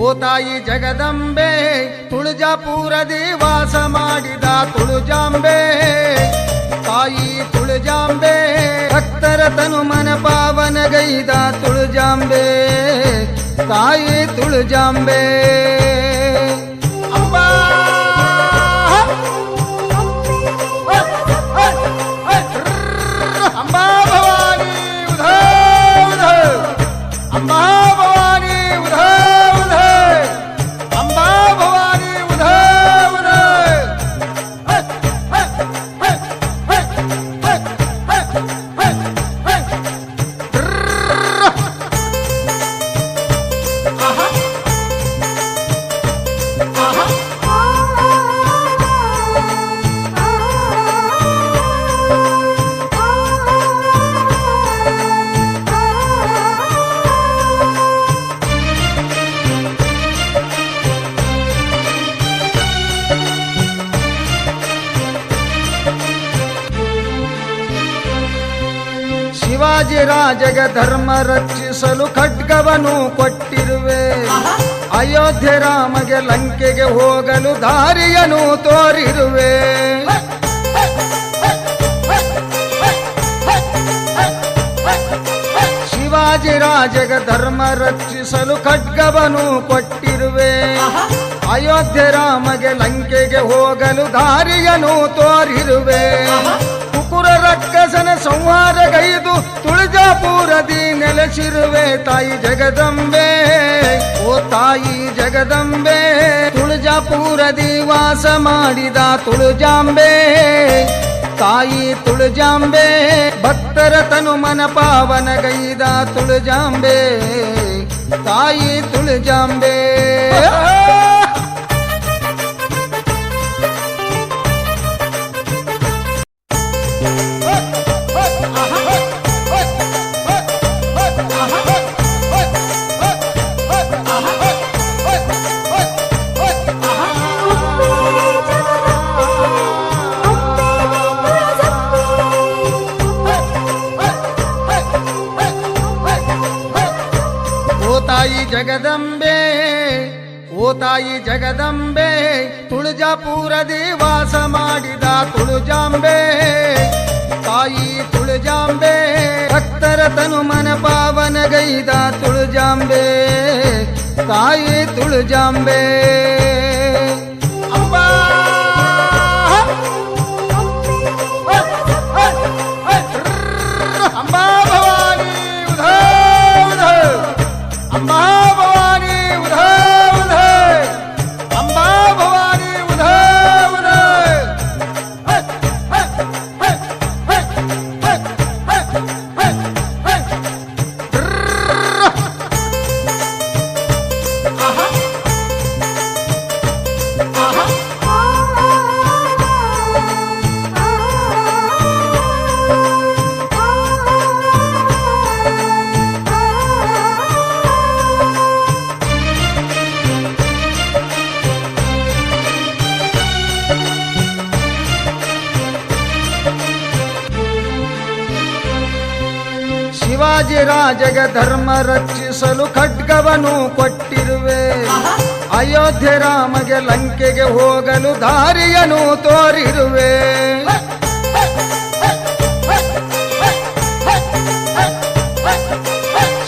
ಓ ತಾಯಿ ಜಗದಂಬೆ ತುಳಜಾಪುರದಿ ವಾಸ ಮಾಡಿದ ತುಳಜಾಂಬೆ ತಾಯಿ ತುಳಜಾಂಬೆ ಭಕ್ತರ ತನು ಮನ ಪಾವನಗೈದ ತುಳಜಾಂಬೆ ತಾಯಿ ತುಳಜಾಂಬೆ ಅಂಬಾ ಅಂಬಾ ಭವಾನಿ ಉಧೋ ಉಧೋ ಅಂಬಾ ಭವಾನಿ ಉಧೋ ಉಧೋ ಅಂಬಾ ಭವಾನಿ ಉಧೋ ಉಧೋ ಶಿವಾಜಿ ರಾಜಗ ಧರ್ಮ ರಕ್ಷಿಸಲು ಖಡ್ಗವನ್ನು ಕೊಟ್ಟಿರುವೆ ಅಯೋಧ್ಯೆ ರಾಮಗೆ ಲಂಕೆಗೆ ಹೋಗಲು ದಾರಿಯನ್ನು ತೋರಿರುವೆ ಶಿವಾಜಿ ರಾಜಗ ಧರ್ಮ ರಕ್ಷಿಸಲು ಖಡ್ಗವನ್ನು ಕೊಟ್ಟಿರುವೆ ಅಯೋಧ್ಯೆ ರಾಮಗೆ ಲಂಕೆಗೆ ಹೋಗಲು ದಾರಿಯನ್ನು ತೋರಿರುವೆ ಕುಕುರ ರಕ್ಕಸನ ಸಂಹಾರಗೈದು ತುಳಜಾಪುರದಿ ನೆಲೆಸಿರುವೆ ತಾಯಿ ಜಗದಂಬೆ ಓ ತಾಯಿ ಜಗದಂಬೆ ತುಳಜಾಪುರದಿ ವಾಸ ಮಾಡಿದ ತುಳಜಾಂಬೆ ತಾಯಿ ತುಳಜಾಂಬೆ ಭಕ್ತರ ತನು ಮನ ಪಾವನಗೈದ ತುಳಜಾಂಬೆ ತಾಯಿ ತುಳಜಾಂಬೆ ತಾಯಿ ಜಗದಂಬೆ ಓ ತಾಯಿ ಜಗದಂಬೆ ತುಳಜಾಪುರದಿ ವಾಸ ಮಾಡಿದ ತುಳಜಾಂಬೆ ತಾಯಿ ತುಳಜಾಂಬೆ ಭಕ್ತರ ತನು ಮನ ಪಾವನಗೈದ ತುಳಜಾಂಬೆ ತಾಯಿ ತುಳಜಾಂಬೆ ಅಂಬಾ ಅಂಬಾ ಭವಾನಿ ಉಧೋ ಉಧೋ ಅಂಬಾ ಭವಾನಿ ಉಧೋ ಉಧೋ ಅಂಬಾ ಭವಾನಿ ಉಧೋ ಉಧೋ ಶಿವಾಜಿ ರಾಜಗ ಧರ್ಮ ರಕ್ಷಿಸಲು ಖಡ್ಗವನ್ನು ಕೊಟ್ಟಿರುವೆ ಅಯೋಧ್ಯೆ ರಾಮಗೆ ಲಂಕೆಗೆ ಹೋಗಲು ದಾರಿಯನ್ನು ತೋರಿರುವೆ